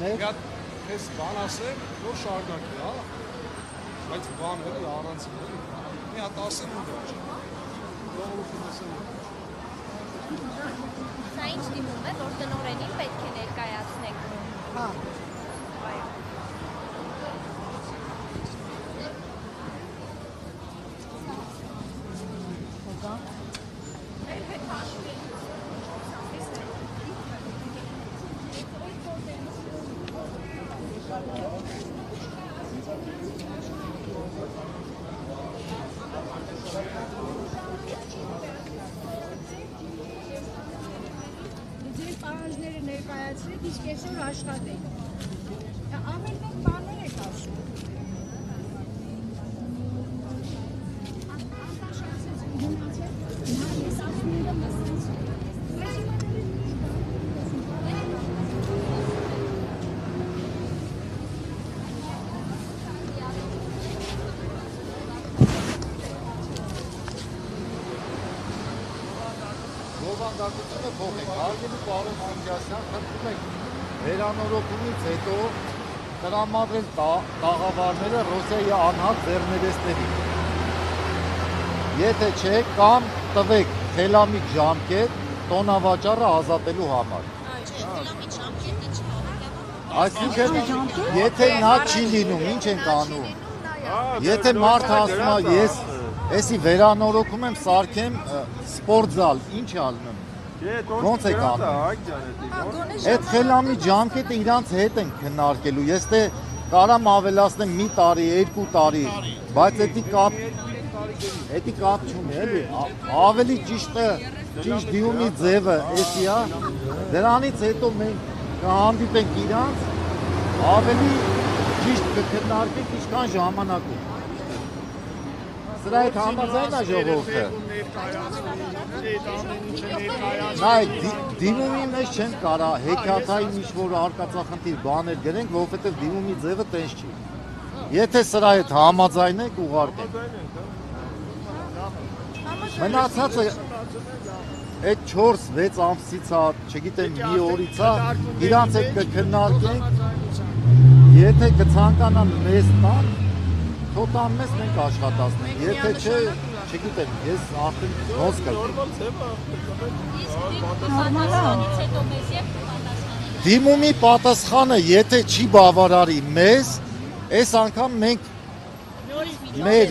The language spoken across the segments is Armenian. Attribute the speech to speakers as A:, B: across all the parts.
A: Մի հատ քեզ բան ասեմ, որ շարունակի, հա։ Բայց բան էլի առանցին էլի։ Մի հատ ասեմ ու դեռ։ Ժողովուրդը ասեմ։
B: Սա ինչ դիմում է, որ տնօրենին պետք է ներկայացնեք։
C: Հա։
B: Այո։
C: Ձեր պահանջները ներկայացրեք, իսկ այսօր աշխատեք։ Ամեն մեկ բաներ եք ասում։
D: Բովանդակությունը փոխեք, հարգելի պարոն Անգասյան, խնդրում եք վերանորոգումից հետո տրամադրել տաղավարները Ռոսիայի անհատ ձեռներեցների։ Եթե չէ, կամ տվեք թելամիտ ժամկետ տոնավաճառը ազատելու համար։ Այսինքն, եթե նա չի լինում, ինչ ենք անում։ Եթե մարդը ասում է, ես էսի վերանորոգում եմ, սարքեմ սպորտզալ, ինչ է ալնում։ Ոնց եք անում։ Այդ խելամի ժամկետը իրանց հետ են քննարկելու։ Ես դե կարամ ավելացնեմ մի տարի, 2 տարի, բայց էդի կապ չունի, էլի։ Ավելի ճիշտ դիումի ձևը էսի է։ Դրանից հետո մենք կհանդիպենք իրանց, ավելի ճիշտ կքննարկենք ինչքան ժամանակում։ Սրա հետ համաձայն է ժողովուրդը։ Նայ, դիմումի մեջ չեն կարա հեքիաթային ինչ-որ արկածախնդիր բաներ գրենք, որովհետև դիմումի ձևը տենց չի։ Եթե սրա հետ համաձայն եք, ուղարկենք։ Մնացածը այդ 4-6 ամսից է, չգիտեմ, մի օրից է, իրանց հետ կքննարկենք, եթե կցանկանան մեզ տան, թոտան մեզ մենք աշխատացնենք, եթե չէ, չգիտեմ, ես արդեն ոնց կլկեմ։ Դիմումի պատասխանը, եթե չի բավարարի մեզ, այս անգամ մենք մեր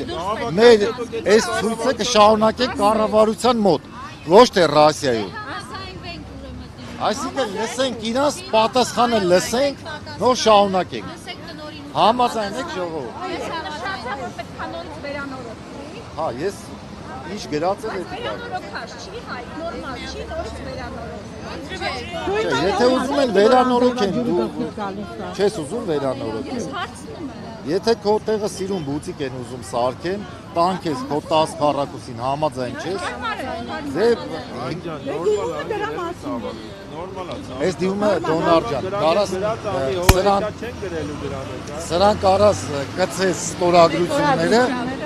D: այս ցույցը կշարունակենք կառավարության մոտ, ոչ թե Ռոսիայում։ Այսինքն լսենք իրանց պատասխանը լսենք, նոր շարունակենք։ Համաձայն եք ժողովուրդ։ Հա, ես ինչ գրածել եք։
C: Վերանորոգած չի հայ, նորմալ չի, նորից վերանորոգ։
D: Եթե ուզում են վերանորոգեն, դու չես ուզում վերանորոգել։ Եթե քո տեղը սիրուն բուծիկ են ուզում սարքեն, տանք ես քո 10 քառակուսին համաձայն չես։ Այս դիմումը Դոնար ջան, կարաս սրան կարաս կցես ստորագրությունները,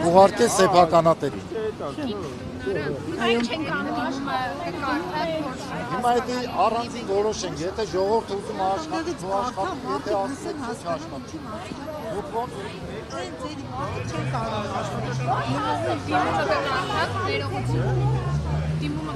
D: ուղարկես սեփականատերին։ Հիմա էդի առանձին որոշենք, եթե ժողովուրդը ուզում աշխատի, դու աշխատի, եթե ասում եք չաշխատի։ Դուք ոնց
B: Դիմումը